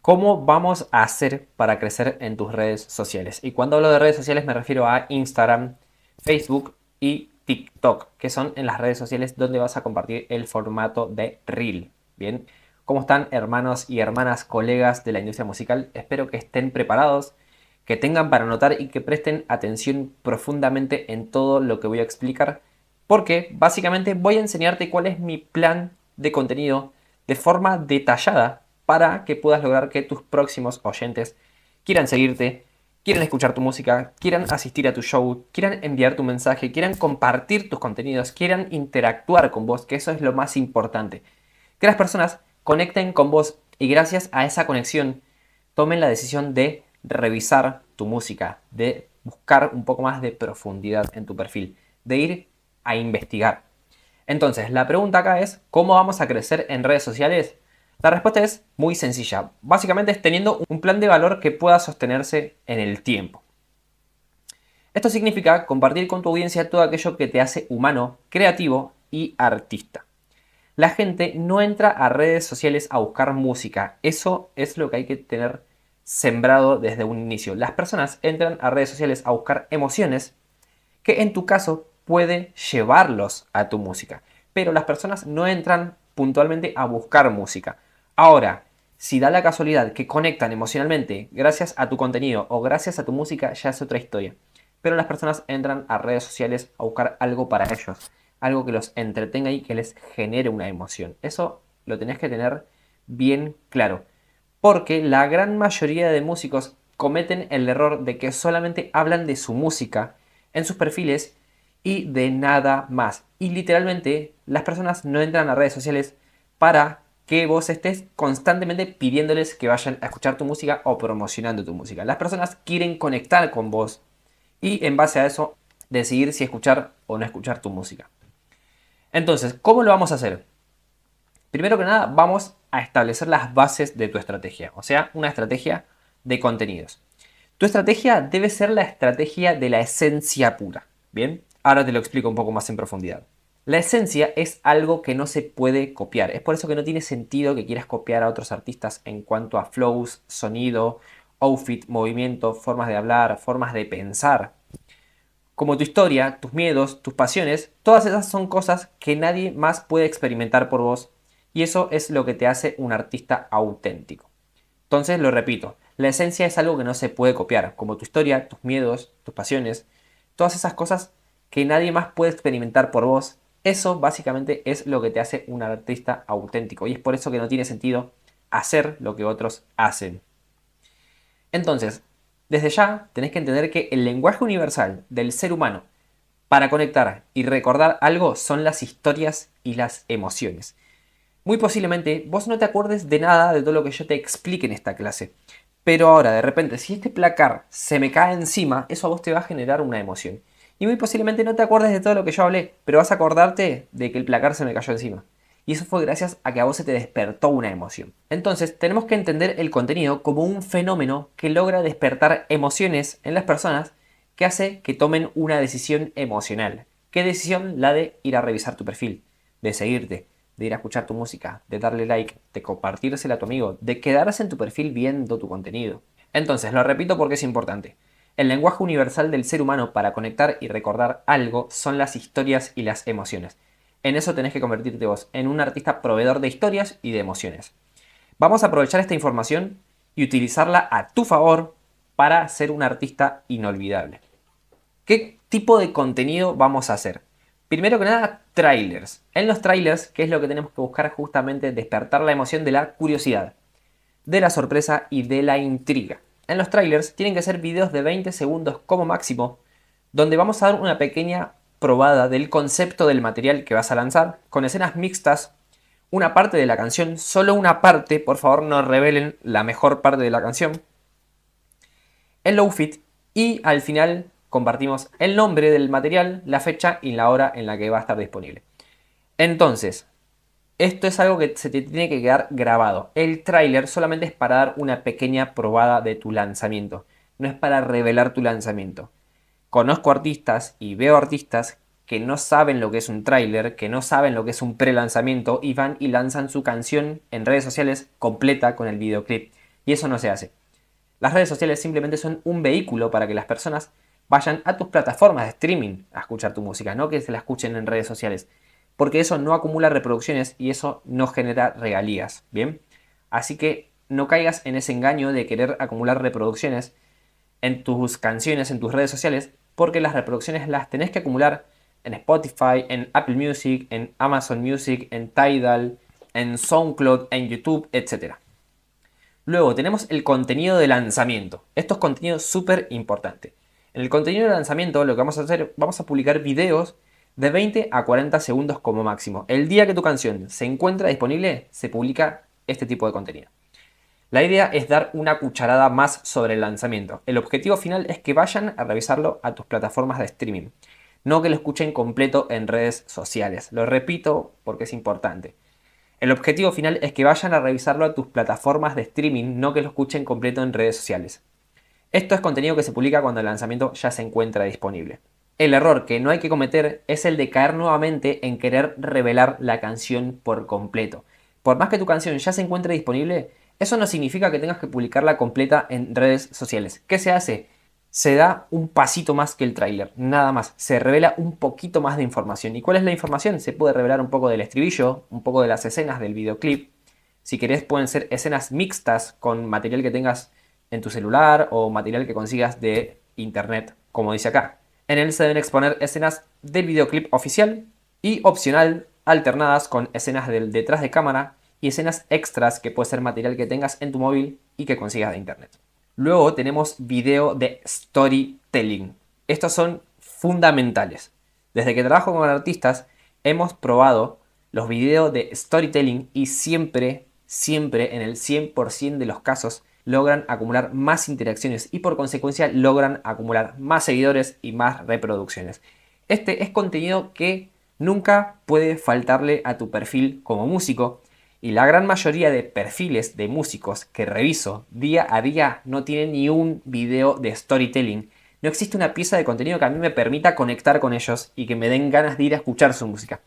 ¿Cómo vamos a hacer para crecer en tus redes sociales? Y cuando hablo de redes sociales me refiero a Instagram, Facebook y TikTok, que son en las redes sociales donde vas a compartir el formato de Reel. Bien, ¿cómo están hermanos y hermanas, colegas de la industria musical? Espero que estén preparados, que tengan para anotar y que presten atención profundamente en todo lo que voy a explicar, porque básicamente voy a enseñarte cuál es mi plan de contenido de forma detallada para que puedas lograr que tus próximos oyentes quieran seguirte, quieran escuchar tu música, quieran asistir a tu show, quieran enviar tu mensaje, quieran compartir tus contenidos, quieran interactuar con vos, que eso es lo más importante. Que las personas conecten con vos y gracias a esa conexión tomen la decisión de revisar tu música, de buscar un poco más de profundidad en tu perfil, de ir a investigar. Entonces, la pregunta acá es, ¿cómo vamos a crecer en redes sociales? La respuesta es muy sencilla. Básicamente es teniendo un plan de valor que pueda sostenerse en el tiempo. Esto significa compartir con tu audiencia todo aquello que te hace humano, creativo y artista. La gente no entra a redes sociales a buscar música. Eso es lo que hay que tener sembrado desde un inicio. Las personas entran a redes sociales a buscar emociones que en tu caso puede llevarlos a tu música. Pero las personas no entran puntualmente a buscar música. Ahora, si da la casualidad que conectan emocionalmente gracias a tu contenido o gracias a tu música, ya es otra historia. Pero las personas entran a redes sociales a buscar algo para ellos, algo que los entretenga y que les genere una emoción. Eso lo tenés que tener bien claro. Porque la gran mayoría de músicos cometen el error de que solamente hablan de su música en sus perfiles y de nada más. Y literalmente las personas no entran a redes sociales para que vos estés constantemente pidiéndoles que vayan a escuchar tu música o promocionando tu música. Las personas quieren conectar con vos y en base a eso decidir si escuchar o no escuchar tu música. Entonces, ¿cómo lo vamos a hacer? Primero que nada, vamos a establecer las bases de tu estrategia, o sea, una estrategia de contenidos. Tu estrategia debe ser la estrategia de la esencia pura. Bien, ahora te lo explico un poco más en profundidad. La esencia es algo que no se puede copiar. Es por eso que no tiene sentido que quieras copiar a otros artistas en cuanto a flows, sonido, outfit, movimiento, formas de hablar, formas de pensar. Como tu historia, tus miedos, tus pasiones, todas esas son cosas que nadie más puede experimentar por vos y eso es lo que te hace un artista auténtico. Entonces, lo repito, la esencia es algo que no se puede copiar, como tu historia, tus miedos, tus pasiones, todas esas cosas que nadie más puede experimentar por vos. Eso básicamente es lo que te hace un artista auténtico y es por eso que no tiene sentido hacer lo que otros hacen. Entonces, desde ya tenés que entender que el lenguaje universal del ser humano para conectar y recordar algo son las historias y las emociones. Muy posiblemente vos no te acuerdes de nada de todo lo que yo te explique en esta clase. Pero ahora, de repente, si este placar se me cae encima, eso a vos te va a generar una emoción. Y muy posiblemente no te acuerdes de todo lo que yo hablé, pero vas a acordarte de que el placar se me cayó encima. Y eso fue gracias a que a vos se te despertó una emoción. Entonces, tenemos que entender el contenido como un fenómeno que logra despertar emociones en las personas que hace que tomen una decisión emocional. ¿Qué decisión? La de ir a revisar tu perfil, de seguirte, de ir a escuchar tu música, de darle like, de compartírsela a tu amigo, de quedarse en tu perfil viendo tu contenido. Entonces, lo repito porque es importante. El lenguaje universal del ser humano para conectar y recordar algo son las historias y las emociones. En eso tenés que convertirte vos en un artista proveedor de historias y de emociones. Vamos a aprovechar esta información y utilizarla a tu favor para ser un artista inolvidable. ¿Qué tipo de contenido vamos a hacer? Primero que nada, trailers. En los trailers, ¿qué es lo que tenemos que buscar? Justamente despertar la emoción de la curiosidad, de la sorpresa y de la intriga. En los trailers tienen que ser videos de 20 segundos como máximo, donde vamos a dar una pequeña probada del concepto del material que vas a lanzar, con escenas mixtas, una parte de la canción, solo una parte, por favor no revelen la mejor parte de la canción, el outfit y al final compartimos el nombre del material, la fecha y la hora en la que va a estar disponible. Entonces, esto es algo que se te tiene que quedar grabado. El tráiler solamente es para dar una pequeña probada de tu lanzamiento. No es para revelar tu lanzamiento. Conozco artistas y veo artistas que no saben lo que es un tráiler, que no saben lo que es un pre-lanzamiento y van y lanzan su canción en redes sociales completa con el videoclip. Y eso no se hace. Las redes sociales simplemente son un vehículo para que las personas vayan a tus plataformas de streaming a escuchar tu música, no que se la escuchen en redes sociales. Porque eso no acumula reproducciones y eso no genera regalías, ¿bien? Así que no caigas en ese engaño de querer acumular reproducciones en tus canciones, en tus redes sociales, porque las reproducciones las tenés que acumular en Spotify, en Apple Music, en Amazon Music, en Tidal, en SoundCloud, en YouTube, etc. Luego tenemos el contenido de lanzamiento. Esto es contenido súper importante. En el contenido de lanzamiento lo que vamos a hacer, vamos a publicar videos de 20 a 40 segundos como máximo. El día que tu canción se encuentra disponible, se publica este tipo de contenido. La idea es dar una cucharada más sobre el lanzamiento. El objetivo final es que vayan a revisarlo a tus plataformas de streaming, no que lo escuchen completo en redes sociales. Lo repito porque es importante. El objetivo final es que vayan a revisarlo a tus plataformas de streaming, no que lo escuchen completo en redes sociales. Esto es contenido que se publica cuando el lanzamiento ya se encuentra disponible. El error que no hay que cometer es el de caer nuevamente en querer revelar la canción por completo. Por más que tu canción ya se encuentre disponible, eso no significa que tengas que publicarla completa en redes sociales. ¿Qué se hace? Se da un pasito más que el tráiler, nada más. Se revela un poquito más de información. ¿Y cuál es la información? Se puede revelar un poco del estribillo, un poco de las escenas del videoclip. Si querés pueden ser escenas mixtas con material que tengas en tu celular o material que consigas de internet, como dice acá. En él se deben exponer escenas del videoclip oficial y opcional alternadas con escenas del detrás de cámara y escenas extras que puede ser material que tengas en tu móvil y que consigas de internet. Luego tenemos video de storytelling. Estos son fundamentales. Desde que trabajo con artistas hemos probado los videos de storytelling y siempre en el 100% de los casos logran acumular más interacciones y por consecuencia logran acumular más seguidores y más reproducciones. Este es contenido que nunca puede faltarle a tu perfil como músico y la gran mayoría de perfiles de músicos que reviso día a día no tienen ni un video de storytelling. No existe una pieza de contenido que a mí me permita conectar con ellos y que me den ganas de ir a escuchar su música.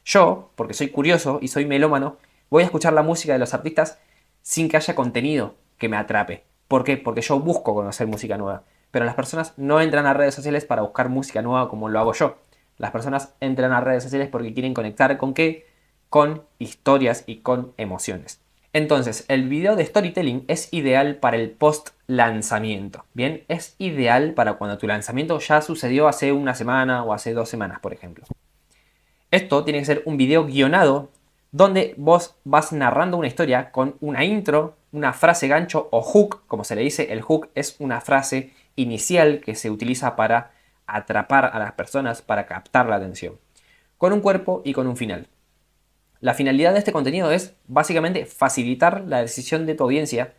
Yo, porque soy curioso y soy melómano, voy a escuchar la música de los artistas sin que haya contenido que me atrape. ¿Por qué? Porque yo busco conocer música nueva. Pero las personas no entran a redes sociales para buscar música nueva como lo hago yo. Las personas entran a redes sociales porque quieren conectar ¿con qué? Con historias y con emociones. Entonces, el video de storytelling es ideal para el post lanzamiento. Bien, es ideal para cuando tu lanzamiento ya sucedió hace una semana o hace 2 semanas, por ejemplo. Esto tiene que ser un video guionado donde vos vas narrando una historia con una intro, una frase gancho o hook, como se le dice. El hook es una frase inicial que se utiliza para atrapar a las personas, para captar la atención, con un cuerpo y con un final. La finalidad de este contenido es básicamente facilitar la decisión de tu audiencia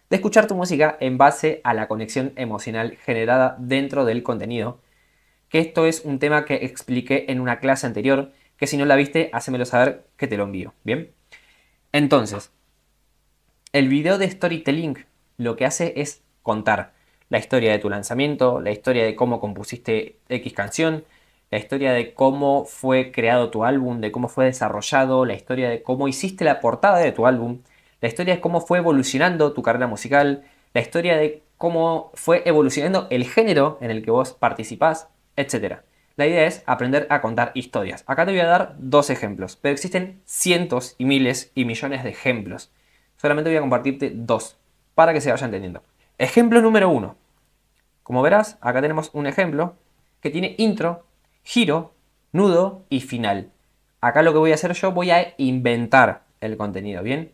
de escuchar tu música en base a la conexión emocional generada dentro del contenido, que esto es un tema que expliqué en una clase anterior, que si no la viste, hacémelo saber que te lo envío, ¿bien? Entonces, el video de storytelling lo que hace es contar la historia de tu lanzamiento, la historia de cómo compusiste X canción, la historia de cómo fue creado tu álbum, de cómo fue desarrollado, la historia de cómo hiciste la portada de tu álbum, la historia de cómo fue evolucionando tu carrera musical, la historia de cómo fue evolucionando el género en el que vos participás, etc. La idea es aprender a contar historias. Acá te voy a dar 2 ejemplos, pero existen cientos y miles y millones de ejemplos. Solamente voy a compartirte 2 para que se vaya entendiendo. Ejemplo número 1. Como verás, acá tenemos un ejemplo que tiene intro, giro, nudo y final. Acá lo que voy a hacer yo, voy a inventar el contenido, ¿bien?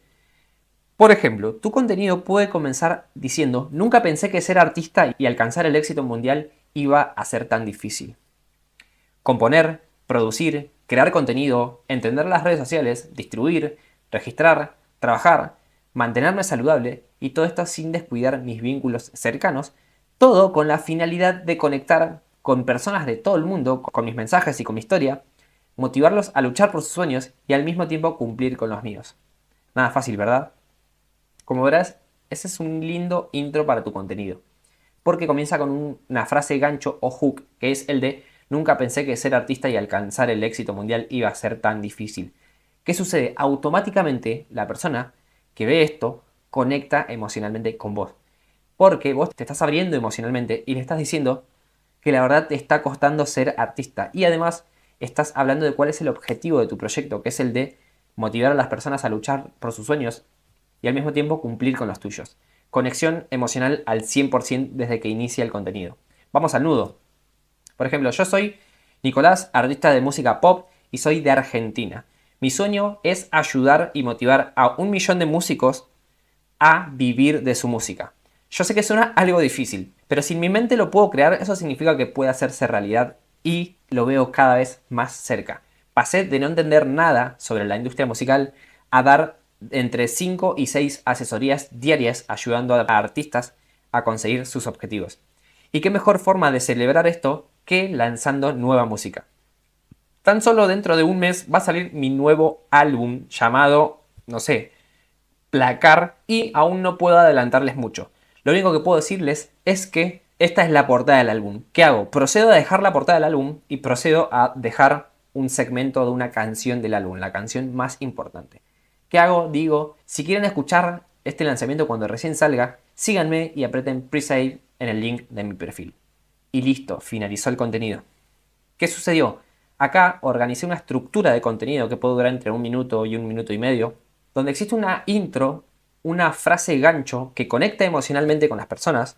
Por ejemplo, tu contenido puede comenzar diciendo: nunca pensé que ser artista y alcanzar el éxito mundial iba a ser tan difícil. Componer, producir, crear contenido, entender las redes sociales, distribuir, registrar, trabajar, mantenerme saludable y todo esto sin descuidar mis vínculos cercanos, todo con la finalidad de conectar con personas de todo el mundo, con mis mensajes y con mi historia, motivarlos a luchar por sus sueños y al mismo tiempo cumplir con los míos. Nada fácil, ¿verdad? Como verás, ese es un lindo intro para tu contenido, porque comienza con una frase gancho o hook, que es el de: nunca pensé que ser artista y alcanzar el éxito mundial iba a ser tan difícil. ¿Qué sucede? Automáticamente la persona que ve esto conecta emocionalmente con vos. Porque vos te estás abriendo emocionalmente y le estás diciendo que la verdad te está costando ser artista. Y además estás hablando de cuál es el objetivo de tu proyecto, que es el de motivar a las personas a luchar por sus sueños y al mismo tiempo cumplir con los tuyos. Conexión emocional al 100% desde que inicia el contenido. Vamos al nudo. Por ejemplo, yo soy Nicolás, artista de música pop y soy de Argentina. Mi sueño es ayudar y motivar a 1 millón de músicos a vivir de su música. Yo sé que suena algo difícil, pero si en mi mente lo puedo crear, eso significa que puede hacerse realidad y lo veo cada vez más cerca. Pasé de no entender nada sobre la industria musical a dar entre 5 y 6 asesorías diarias ayudando a artistas a conseguir sus objetivos. ¿Y qué mejor forma de celebrar esto que lanzando nueva música? Tan solo dentro de un mes va a salir mi nuevo álbum llamado, no sé, Placar, y aún no puedo adelantarles mucho. Lo único que puedo decirles es que esta es la portada del álbum. ¿Qué hago? Procedo a dejar la portada del álbum y procedo a dejar un segmento de una canción del álbum, la canción más importante. ¿Qué hago? Digo, si quieren escuchar este lanzamiento cuando recién salga, síganme y aprieten pre-save en el link de mi perfil. Y listo, finalizó el contenido. ¿Qué sucedió? Acá organicé una estructura de contenido que puede durar entre 1 minuto y 1 minuto y medio, donde existe una intro, una frase gancho que conecta emocionalmente con las personas,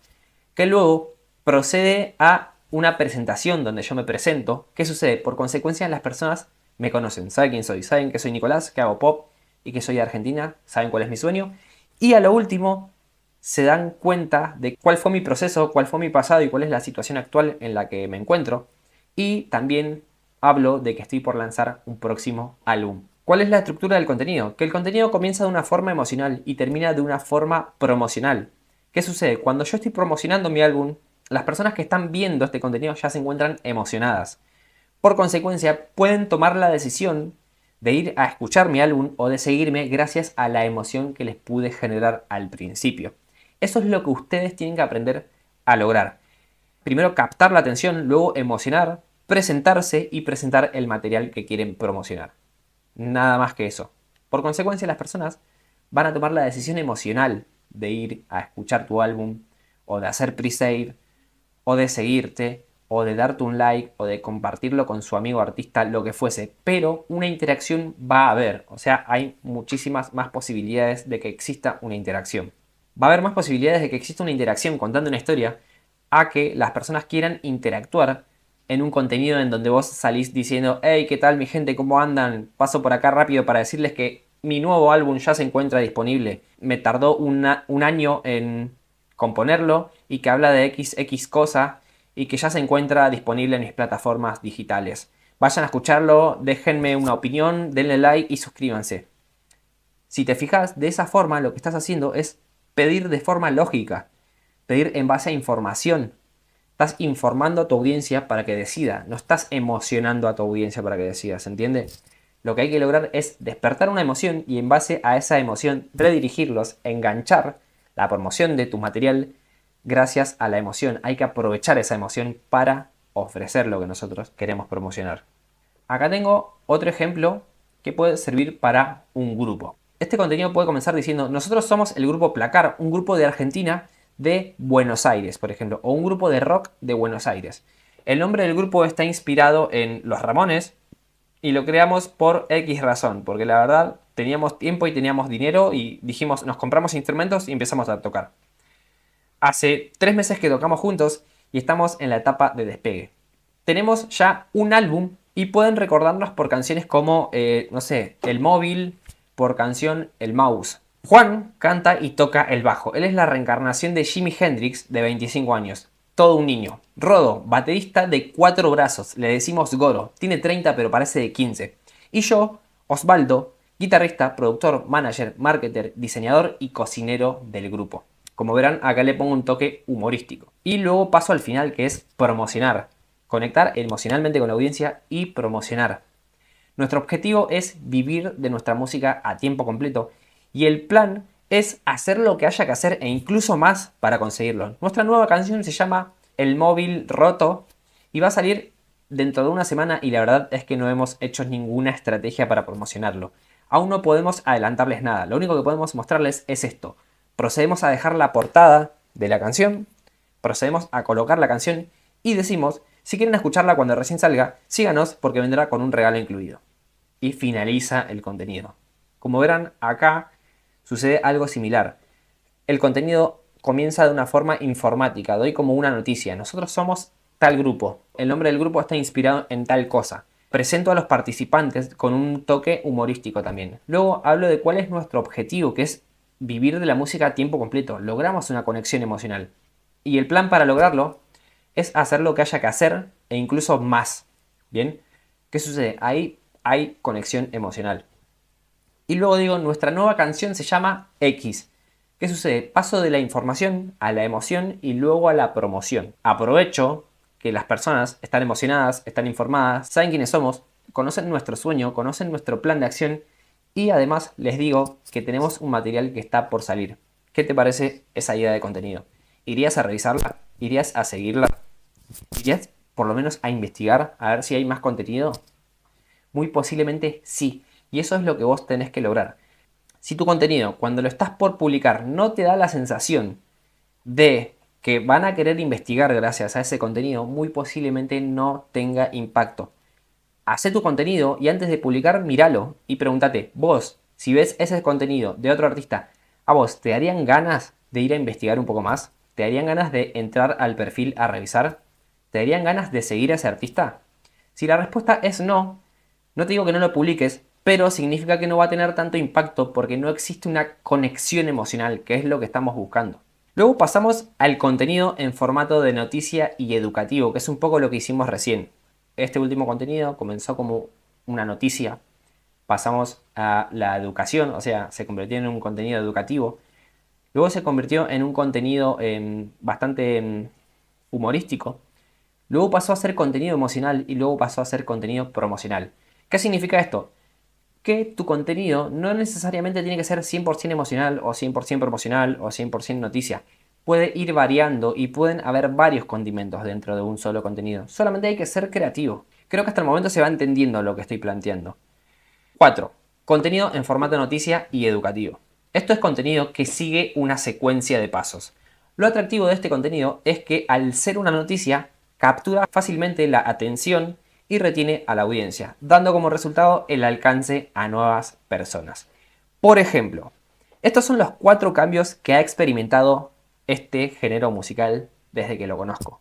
que luego procede a una presentación donde yo me presento. ¿Qué sucede? Por consecuencia, las personas me conocen, saben quién soy, saben que soy Nicolás, que hago pop y que soy de Argentina, saben cuál es mi sueño. Y a lo último, se dan cuenta de cuál fue mi proceso, cuál fue mi pasado y cuál es la situación actual en la que me encuentro. Y también hablo de que estoy por lanzar un próximo álbum. ¿Cuál es la estructura del contenido? Que el contenido comienza de una forma emocional y termina de una forma promocional. ¿Qué sucede? Cuando yo estoy promocionando mi álbum, las personas que están viendo este contenido ya se encuentran emocionadas. Por consecuencia, pueden tomar la decisión de ir a escuchar mi álbum o de seguirme gracias a la emoción que les pude generar al principio. Eso es lo que ustedes tienen que aprender a lograr. Primero captar la atención, luego emocionar, presentarse y presentar el material que quieren promocionar. Nada más que eso. Por consecuencia, las personas van a tomar la decisión emocional de ir a escuchar tu álbum, o de hacer pre-save, o de seguirte, o de darte un like, o de compartirlo con su amigo artista, lo que fuese. Pero una interacción va a haber. O sea, hay muchísimas más posibilidades de que exista una interacción. Va a haber más posibilidades de que exista una interacción contando una historia a que las personas quieran interactuar en un contenido en donde vos salís diciendo: hey, ¿qué tal mi gente? ¿Cómo andan? Paso por acá rápido para decirles que mi nuevo álbum ya se encuentra disponible. Me tardó un año en componerlo y que habla de XX cosa y que ya se encuentra disponible en mis plataformas digitales. Vayan a escucharlo, déjenme una opinión, denle like y suscríbanse. Si te fijas, de esa forma lo que estás haciendo es pedir de forma lógica, pedir en base a información. Estás informando a tu audiencia para que decida, no estás emocionando a tu audiencia para que decida, ¿se entiende? Lo que hay que lograr es despertar una emoción y en base a esa emoción redirigirlos, enganchar la promoción de tu material gracias a la emoción. Hay que aprovechar esa emoción para ofrecer lo que nosotros queremos promocionar. Acá tengo otro ejemplo que puede servir para un grupo. Este contenido puede comenzar diciendo: nosotros somos el grupo Placar, un grupo de Argentina de Buenos Aires, por ejemplo, o un grupo de rock de Buenos Aires. El nombre del grupo está inspirado en Los Ramones y lo creamos por X razón, porque la verdad teníamos tiempo y teníamos dinero y dijimos, nos compramos instrumentos y empezamos a tocar. Hace 3 meses que tocamos juntos y estamos en la etapa de despegue. Tenemos ya un álbum y pueden recordarnos por canciones como, no sé, El Móvil, por canción El Mouse. Juan canta y toca el bajo. Él es la reencarnación de Jimi Hendrix, de 25 años. Todo un niño. Rodo, baterista de 4 brazos. Le decimos Goro. Tiene 30 pero parece de 15. Y yo, Osvaldo, guitarrista, productor, manager, marketer, diseñador y cocinero del grupo. Como verán, acá le pongo un toque humorístico. Y luego paso al final, que es promocionar. Conectar emocionalmente con la audiencia y promocionar. Nuestro objetivo es vivir de nuestra música a tiempo completo y el plan es hacer lo que haya que hacer e incluso más para conseguirlo. Nuestra nueva canción se llama El Móvil Roto y va a salir dentro de una semana y la verdad es que no hemos hecho ninguna estrategia para promocionarlo. Aún no podemos adelantarles nada, lo único que podemos mostrarles es esto. Procedemos a dejar la portada de la canción, procedemos a colocar la canción y decimos, si quieren escucharla cuando recién salga, síganos porque vendrá con un regalo incluido. Y finaliza el contenido. Como verán, acá sucede algo similar. El contenido comienza de una forma informática, doy como una noticia. Nosotros somos tal grupo, el nombre del grupo está inspirado en tal cosa. Presento a los participantes con un toque humorístico también. Luego hablo de cuál es nuestro objetivo, que es vivir de la música a tiempo completo. Logramos una conexión emocional. Y el plan para lograrlo es hacer lo que haya que hacer e incluso más. ¿Bien? ¿Qué sucede? Ahí hay conexión emocional. Y luego digo, nuestra nueva canción se llama X. ¿Qué sucede? Paso de la información a la emoción y luego a la promoción. Aprovecho que las personas están emocionadas, están informadas, saben quiénes somos, conocen nuestro sueño, conocen nuestro plan de acción y además les digo que tenemos un material que está por salir. ¿Qué te parece esa idea de contenido? ¿Irías a revisarla? ¿Irías a seguirla? ¿Irías por lo menos a investigar a ver si hay más contenido? Muy posiblemente sí. Y eso es lo que vos tenés que lograr. Si tu contenido, cuando lo estás por publicar, no te da la sensación de que van a querer investigar gracias a ese contenido, muy posiblemente no tenga impacto. Hacé tu contenido y antes de publicar, míralo y pregúntate, vos, si ves ese contenido de otro artista, ¿a vos te darían ganas de ir a investigar un poco más? ¿Te darían ganas de entrar al perfil a revisar? ¿Te darían ganas de seguir a ese artista? Si la respuesta es no, no te digo que no lo publiques, pero significa que no va a tener tanto impacto porque no existe una conexión emocional, que es lo que estamos buscando. Luego pasamos al contenido en formato de noticia y educativo, que es un poco lo que hicimos recién. Este último contenido comenzó como una noticia, pasamos a la educación, o sea, se convirtió en un contenido educativo. Luego se convirtió en un contenido bastante humorístico. Luego pasó a ser contenido emocional y luego pasó a ser contenido promocional. ¿Qué significa esto? Que tu contenido no necesariamente tiene que ser 100% emocional o 100% promocional o 100% noticia. Puede ir variando y pueden haber varios condimentos dentro de un solo contenido. Solamente hay que ser creativo. Creo que hasta el momento se va entendiendo lo que estoy planteando. 4. Contenido en formato noticia y educativo. Esto es contenido que sigue una secuencia de pasos. Lo atractivo de este contenido es que al ser una noticia, captura fácilmente la atención y retiene a la audiencia, dando como resultado el alcance a nuevas personas. Por ejemplo, estos son los 4 cambios que ha experimentado este género musical desde que lo conozco.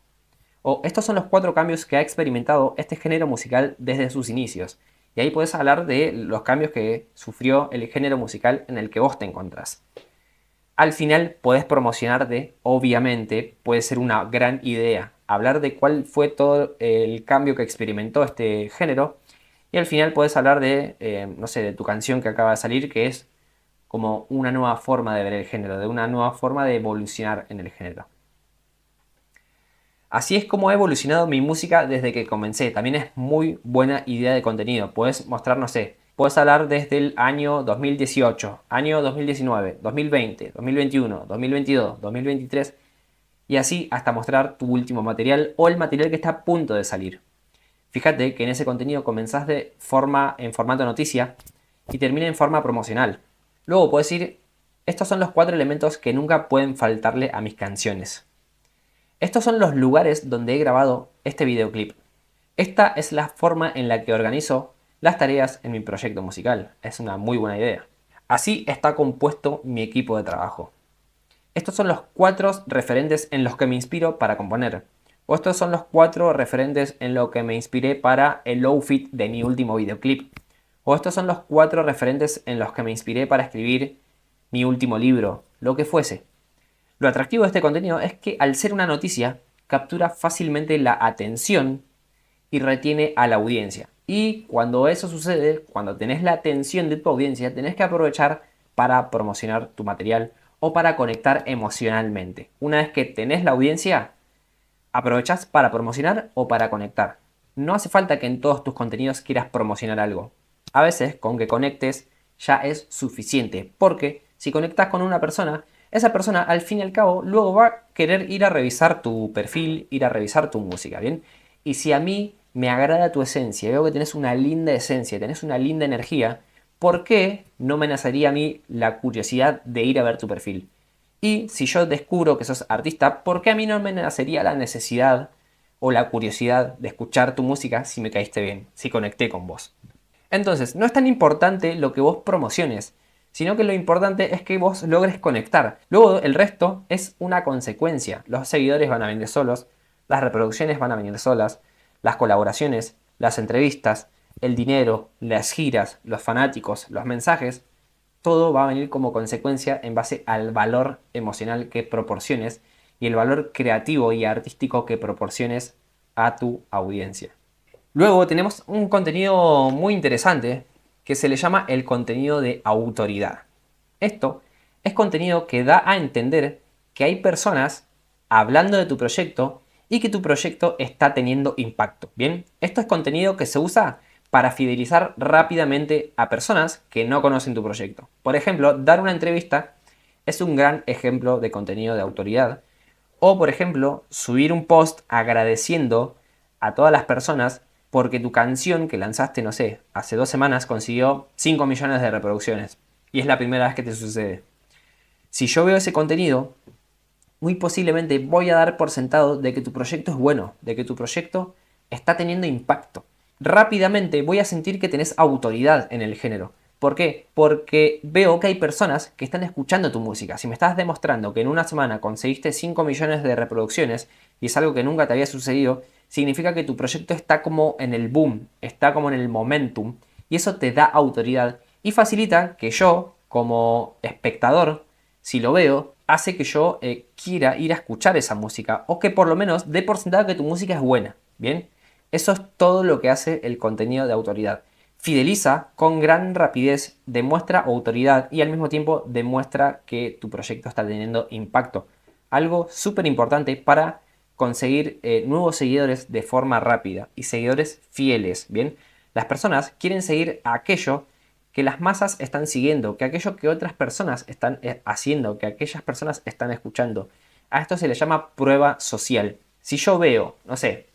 O estos son los 4 cambios que ha experimentado este género musical desde sus inicios. Y ahí puedes hablar de los cambios que sufrió el género musical en el que vos te encontrás. Al final podés promocionarte, obviamente, puede ser una gran idea. Hablar de cuál fue todo el cambio que experimentó este género. Y al final podés hablar de, no sé, de tu canción que acaba de salir, que es como una nueva forma de ver el género, de una nueva forma de evolucionar en el género. Así es como ha evolucionado mi música desde que comencé. También es muy buena idea de contenido. Puedes mostrar, no sé, puedes hablar desde el año 2018, año 2019, 2020, 2021, 2022, 2023 y así hasta mostrar tu último material o el material que está a punto de salir. Fíjate que en ese contenido comenzás en formato noticia y termina en forma promocional. Luego puedes decir, estos son los 4 elementos que nunca pueden faltarle a mis canciones. Estos son los lugares donde he grabado este videoclip. Esta es la forma en la que organizo las tareas en mi proyecto musical. Es una muy buena idea. Así está compuesto mi equipo de trabajo. Estos son los 4 referentes en los que me inspiro para componer. O estos son los 4 referentes en los que me inspiré para el outfit de mi último videoclip. O estos son los 4 referentes en los que me inspiré para escribir mi último libro, lo que fuese. Lo atractivo de este contenido es que al ser una noticia, captura fácilmente la atención y retiene a la audiencia. Y cuando eso sucede, cuando tenés la atención de tu audiencia, tenés que aprovechar para promocionar tu material o para conectar emocionalmente. Una vez que tenés la audiencia, aprovechás para promocionar o para conectar. No hace falta que en todos tus contenidos quieras promocionar algo. A veces con que conectes ya es suficiente, porque si conectas con una persona, esa persona al fin y al cabo luego va a querer ir a revisar tu perfil, ir a revisar tu música, ¿bien? Y si a mí me agrada tu esencia, veo que tenés una linda esencia, tenés una linda energía, ¿por qué no me nacería a mí la curiosidad de ir a ver tu perfil? Y si yo descubro que sos artista, ¿por qué a mí no me nacería la necesidad o la curiosidad de escuchar tu música si me caíste bien, si conecté con vos? Entonces, no es tan importante lo que vos promociones, sino que lo importante es que vos logres conectar. Luego el resto es una consecuencia. Los seguidores van a venir solos, las reproducciones van a venir solas, las colaboraciones, las entrevistas, el dinero, las giras, los fanáticos, los mensajes, todo va a venir como consecuencia en base al valor emocional que proporciones y el valor creativo y artístico que proporciones a tu audiencia. Luego tenemos un contenido muy interesante que se le llama el contenido de autoridad. Esto es contenido que da a entender que hay personas hablando de tu proyecto y que tu proyecto está teniendo impacto. Bien, esto es contenido que se usa para fidelizar rápidamente a personas que no conocen tu proyecto. Por ejemplo, dar una entrevista es un gran ejemplo de contenido de autoridad. O, por ejemplo, subir un post agradeciendo a todas las personas porque tu canción que lanzaste, no sé, hace 2 semanas consiguió 5 millones de reproducciones. Y es la primera vez que te sucede. Si yo veo ese contenido, muy posiblemente voy a dar por sentado de que tu proyecto es bueno, de que tu proyecto está teniendo impacto. Rápidamente voy a sentir que tenés autoridad en el género. ¿Por qué? Porque veo que hay personas que están escuchando tu música. Si me estás demostrando que en una semana conseguiste 5 millones de reproducciones y es algo que nunca te había sucedido, significa que tu proyecto está como en el boom, está como en el momentum y eso te da autoridad y facilita que yo, como espectador, si lo veo, hace que yo quiera ir a escuchar esa música o que por lo menos dé por sentado que tu música es buena. Bien, eso es todo lo que hace el contenido de autoridad. Fideliza con gran rapidez, demuestra autoridad y al mismo tiempo demuestra que tu proyecto está teniendo impacto. Algo súper importante para conseguir nuevos seguidores de forma rápida y seguidores fieles. Bien, las personas quieren seguir a aquello que las masas están siguiendo, que aquello que otras personas están haciendo, que aquellas personas están escuchando. A esto se le llama prueba social. Si yo veo, no sé,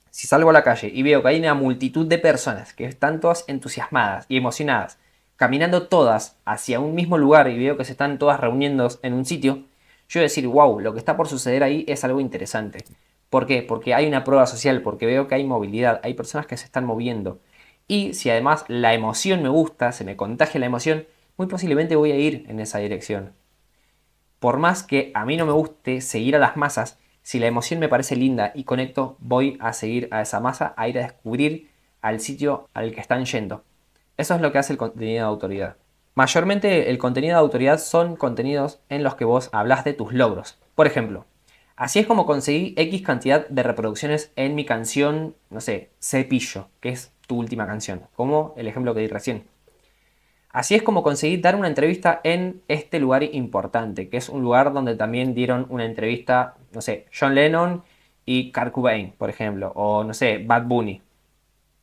si salgo a la calle y veo que hay una multitud de personas que están todas entusiasmadas y emocionadas, caminando todas hacia un mismo lugar y veo que se están todas reuniendo en un sitio, yo voy a decir, wow, lo que está por suceder ahí es algo interesante. ¿Por qué? Porque hay una prueba social, porque veo que hay movilidad, hay personas que se están moviendo. Y si además la emoción me gusta, se me contagia la emoción, muy posiblemente voy a ir en esa dirección. Por más que a mí no me guste seguir a las masas, si la emoción me parece linda y conecto, voy a seguir a esa masa, a ir a descubrir al sitio al que están yendo. Eso es lo que hace el contenido de autoridad. Mayormente el contenido de autoridad son contenidos en los que vos hablas de tus logros. Por ejemplo, así es como conseguí X cantidad de reproducciones en mi canción, no sé, Cepillo, que es tu última canción, como el ejemplo que di recién. Así es como conseguí dar una entrevista en este lugar importante, que es un lugar donde también dieron una entrevista, no sé, John Lennon y Kurt Cobain, por ejemplo, o no sé, Bad Bunny.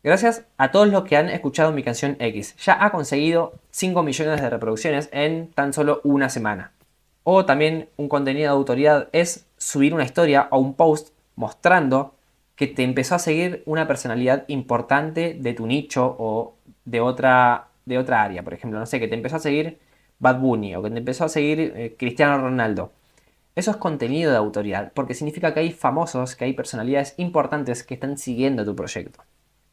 Gracias a todos los que han escuchado mi canción X, ya ha conseguido 5 millones de reproducciones en tan solo una semana. O también un contenido de autoridad es subir una historia o un post mostrando que te empezó a seguir una personalidad importante de tu nicho o de otra área. Por ejemplo, no sé, que te empezó a seguir Bad Bunny o que te empezó a seguir Cristiano Ronaldo. Eso es contenido de autoridad, porque significa que hay famosos, que hay personalidades importantes que están siguiendo tu proyecto.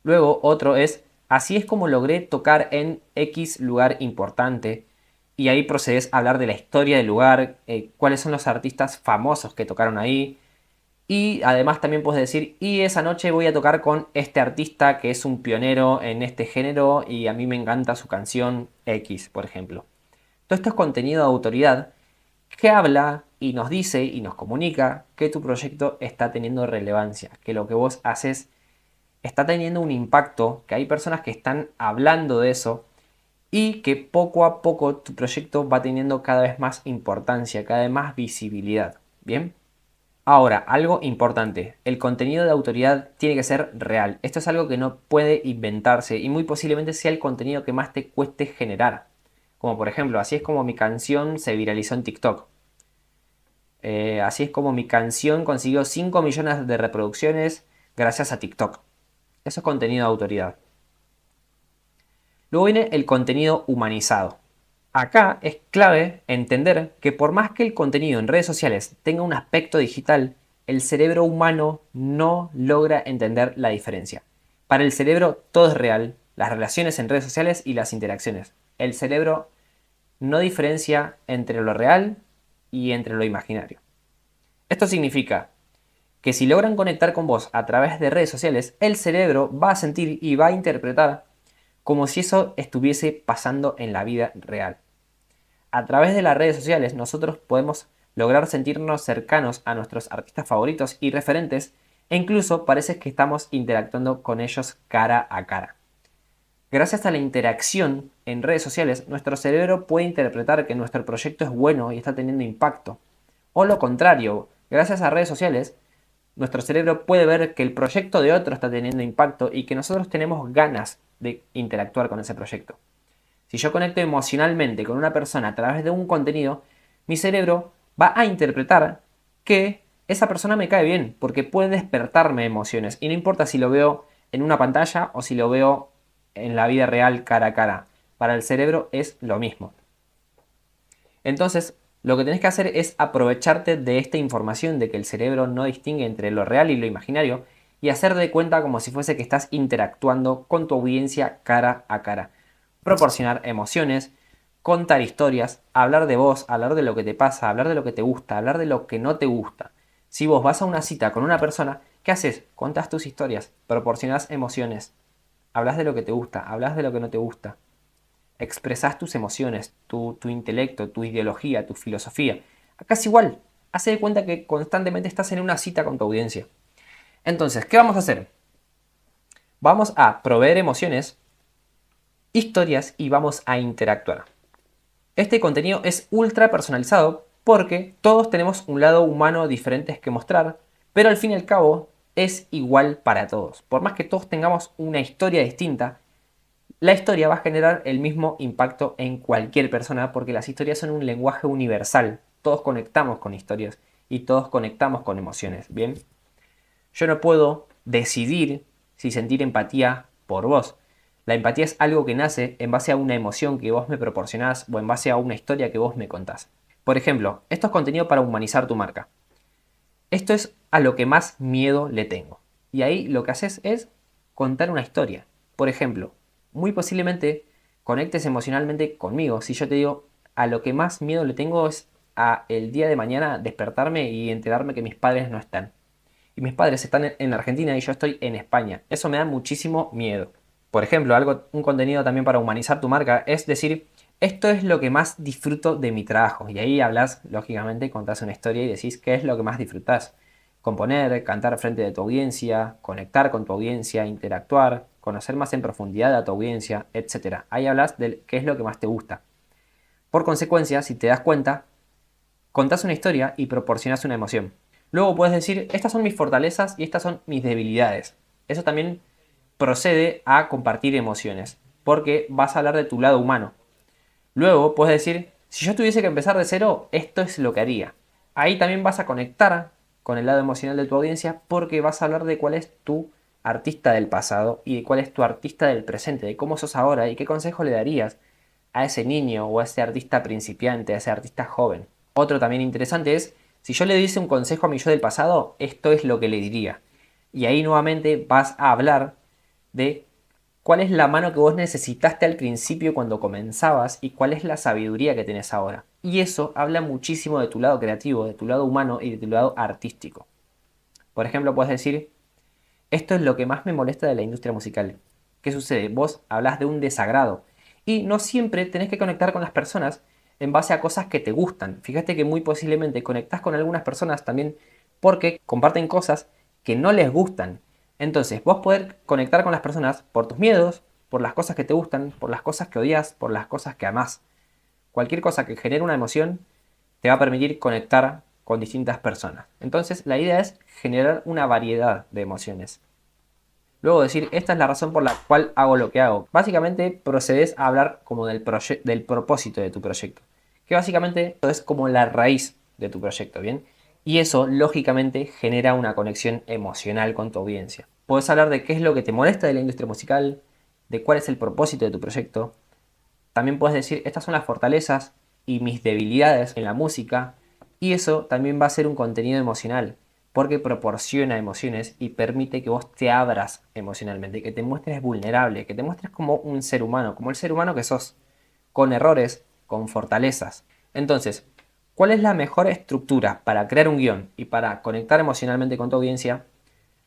Luego otro es, así es como logré tocar en X lugar importante. Y ahí procedes a hablar de la historia del lugar, cuáles son los artistas famosos que tocaron ahí. Y además también puedes decir, y esa noche voy a tocar con este artista que es un pionero en este género y a mí me encanta su canción X, por ejemplo. Todo esto es contenido de autoridad que habla y nos dice y nos comunica que tu proyecto está teniendo relevancia, que lo que vos haces está teniendo un impacto, que hay personas que están hablando de eso y que poco a poco tu proyecto va teniendo cada vez más importancia, cada vez más visibilidad. ¿Bien? Ahora, algo importante, el contenido de autoridad tiene que ser real. Esto es algo que no puede inventarse y muy posiblemente sea el contenido que más te cueste generar. Como por ejemplo, así es como mi canción se viralizó en TikTok. Así es como mi canción consiguió 5 millones de reproducciones gracias a TikTok. Eso es contenido de autoridad. Luego viene el contenido humanizado. Acá es clave entender que por más que el contenido en redes sociales tenga un aspecto digital, el cerebro humano no logra entender la diferencia. Para el cerebro todo es real, las relaciones en redes sociales y las interacciones. El cerebro no diferencia entre lo real y entre lo imaginario. Esto significa que si logran conectar con vos a través de redes sociales, el cerebro va a sentir y va a interpretar como si eso estuviese pasando en la vida real. A través de las redes sociales nosotros podemos lograr sentirnos cercanos a nuestros artistas favoritos y referentes e incluso parece que estamos interactuando con ellos cara a cara. Gracias a la interacción en redes sociales, nuestro cerebro puede interpretar que nuestro proyecto es bueno y está teniendo impacto. O lo contrario, gracias a redes sociales, nuestro cerebro puede ver que el proyecto de otro está teniendo impacto y que nosotros tenemos ganas de interactuar con ese proyecto. Si yo conecto emocionalmente con una persona a través de un contenido, mi cerebro va a interpretar que esa persona me cae bien, porque puede despertarme emociones. Y no importa si lo veo en una pantalla o si lo veo en la vida real cara a cara. Para el cerebro es lo mismo. Entonces, lo que tenés que hacer es aprovecharte de esta información de que el cerebro no distingue entre lo real y lo imaginario y hacer de cuenta como si fuese que estás interactuando con tu audiencia cara a cara. Proporcionar emociones, contar historias, hablar de vos, hablar de lo que te pasa, hablar de lo que te gusta, hablar de lo que no te gusta. Si vos vas a una cita con una persona, ¿qué haces? Contás tus historias, proporcionás emociones, hablas de lo que te gusta, hablas de lo que no te gusta. Expresás tus emociones, tu intelecto, tu ideología, tu filosofía. Acá es igual. Hace de cuenta que constantemente estás en una cita con tu audiencia. Entonces, ¿qué vamos a hacer? Vamos a proveer emociones, historias y vamos a interactuar. Este contenido es ultra personalizado porque todos tenemos un lado humano diferente que mostrar, pero al fin y al cabo es igual para todos. Por más que todos tengamos una historia distinta, la historia va a generar el mismo impacto en cualquier persona porque las historias son un lenguaje universal. Todos conectamos con historias y todos conectamos con emociones, ¿bien? Yo no puedo decidir si sentir empatía por vos. La empatía es algo que nace en base a una emoción que vos me proporcionás o en base a una historia que vos me contás. Por ejemplo, esto es contenido para humanizar tu marca. Esto es a lo que más miedo le tengo. Y ahí lo que haces es contar una historia. Por ejemplo, muy posiblemente conectes emocionalmente conmigo. Si yo te digo, a lo que más miedo le tengo es a el día de mañana despertarme y enterarme que mis padres no están. Y mis padres están en Argentina y yo estoy en España. Eso me da muchísimo miedo. Por ejemplo, un contenido también para humanizar tu marca es decir, esto es lo que más disfruto de mi trabajo. Y ahí hablas, lógicamente, contás una historia y decís qué es lo que más disfrutás. Componer, cantar frente de tu audiencia, conectar con tu audiencia, interactuar, conocer más en profundidad a tu audiencia, etc. Ahí hablas de qué es lo que más te gusta. Por consecuencia, si te das cuenta, contás una historia y proporcionás una emoción. Luego puedes decir, estas son mis fortalezas y estas son mis debilidades. Eso también procede a compartir emociones, porque vas a hablar de tu lado humano. Luego puedes decir, si yo tuviese que empezar de cero, esto es lo que haría. Ahí también vas a conectar con el lado emocional de tu audiencia porque vas a hablar de cuál es tu artista del pasado y de cuál es tu artista del presente, de cómo sos ahora y qué consejo le darías a ese niño o a ese artista principiante, a ese artista joven. Otro también interesante es, si yo le diese un consejo a mi yo del pasado, esto es lo que le diría. Y ahí nuevamente vas a hablar de cuál es la mano que vos necesitaste al principio cuando comenzabas y cuál es la sabiduría que tenés ahora. Y eso habla muchísimo de tu lado creativo, de tu lado humano y de tu lado artístico. Por ejemplo, puedes decir, esto es lo que más me molesta de la industria musical. ¿Qué sucede? Vos hablas de un desagrado y no siempre tenés que conectar con las personas en base a cosas que te gustan. Fíjate que muy posiblemente conectás con algunas personas también porque comparten cosas que no les gustan. Entonces, vos podés conectar con las personas por tus miedos, por las cosas que te gustan, por las cosas que odias, por las cosas que amás. Cualquier cosa que genere una emoción te va a permitir conectar con distintas personas. Entonces, la idea es generar una variedad de emociones. Luego decir, esta es la razón por la cual hago lo que hago. Básicamente procedes a hablar como del propósito de tu proyecto. Que básicamente es como la raíz de tu proyecto, ¿bien? Y eso, lógicamente, genera una conexión emocional con tu audiencia. Puedes hablar de qué es lo que te molesta de la industria musical, de cuál es el propósito de tu proyecto, También puedes decir, estas son las fortalezas y mis debilidades en la música, y eso también va a ser un contenido emocional, porque proporciona emociones y permite que vos te abras emocionalmente, que te muestres vulnerable, que te muestres como un ser humano, como el ser humano que sos, con errores, con fortalezas. Entonces, ¿cuál es la mejor estructura para crear un guión y para conectar emocionalmente con tu audiencia?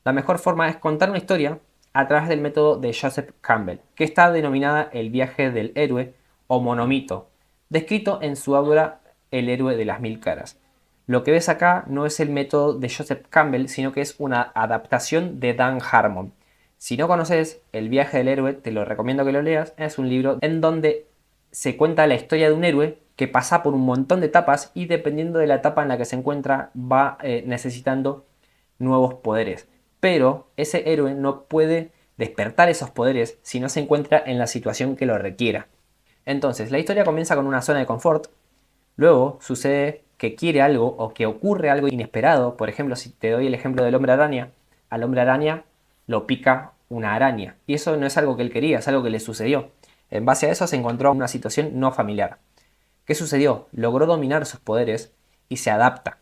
La mejor forma es contar una historia a través del método de Joseph Campbell, que está denominada el viaje del héroe o monomito, descrito en su obra El héroe de las mil caras. Lo que ves acá no es el método de Joseph Campbell, sino que es una adaptación de Dan Harmon. Si no conoces El viaje del héroe, te lo recomiendo que lo leas. Es un libro en donde se cuenta la historia de un héroe que pasa por un montón de etapas y dependiendo de la etapa en la que se encuentra va necesitando nuevos poderes. Pero ese héroe no puede despertar esos poderes si no se encuentra en la situación que lo requiera. Entonces, la historia comienza con una zona de confort, luego sucede que quiere algo o que ocurre algo inesperado. Por ejemplo, si te doy el ejemplo del hombre araña, al hombre araña lo pica una araña. Y eso no es algo que él quería, es algo que le sucedió. En base a eso se encontró una situación no familiar. ¿Qué sucedió? Logró dominar sus poderes y se adapta.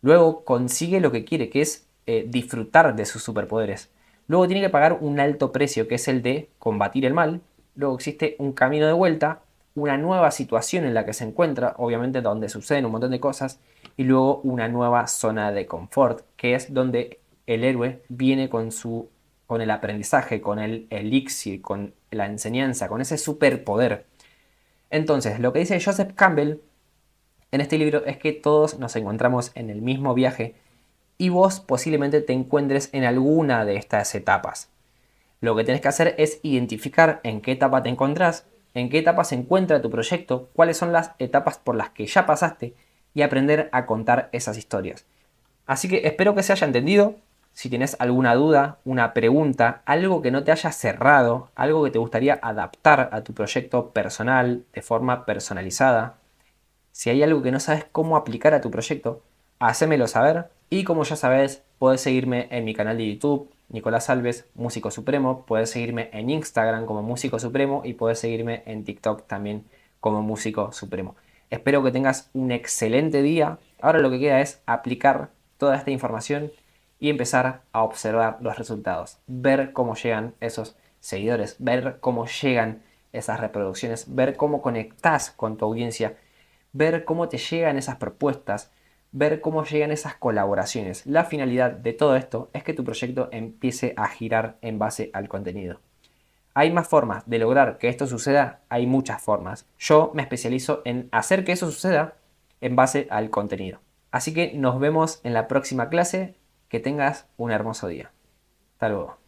Luego consigue lo que quiere, que es disfrutar de sus superpoderes. Luego tiene que pagar un alto precio, que es el de combatir el mal. Luego existe un camino de vuelta, una nueva situación en la que se encuentra, obviamente donde suceden un montón de cosas, y luego una nueva zona de confort, que es donde el héroe viene con el aprendizaje, con el elixir, con la enseñanza, con ese superpoder. Entonces, lo que dice Joseph Campbell en este libro es que todos nos encontramos en el mismo viaje y vos posiblemente te encuentres en alguna de estas etapas. Lo que tenés que hacer es identificar en qué etapa te encontrás, en qué etapa se encuentra tu proyecto, cuáles son las etapas por las que ya pasaste y aprender a contar esas historias. Así que espero que se haya entendido. Si tienes alguna duda, una pregunta, algo que no te haya cerrado, algo que te gustaría adaptar a tu proyecto personal de forma personalizada, si hay algo que no sabes cómo aplicar a tu proyecto, hacémelo saber. Y como ya sabes, puedes seguirme en mi canal de YouTube, Nicolás Alves, Músico Supremo. Puedes seguirme en Instagram como Músico Supremo y puedes seguirme en TikTok también como Músico Supremo. Espero que tengas un excelente día. Ahora lo que queda es aplicar toda esta información y empezar a observar los resultados. Ver cómo llegan esos seguidores, ver cómo llegan esas reproducciones, ver cómo conectás con tu audiencia, ver cómo te llegan esas propuestas, ver cómo llegan esas colaboraciones. La finalidad de todo esto es que tu proyecto empiece a girar en base al contenido. ¿Hay más formas de lograr que esto suceda? Hay muchas formas. Yo me especializo en hacer que eso suceda en base al contenido. Así que nos vemos en la próxima clase. Que tengas un hermoso día. Hasta luego.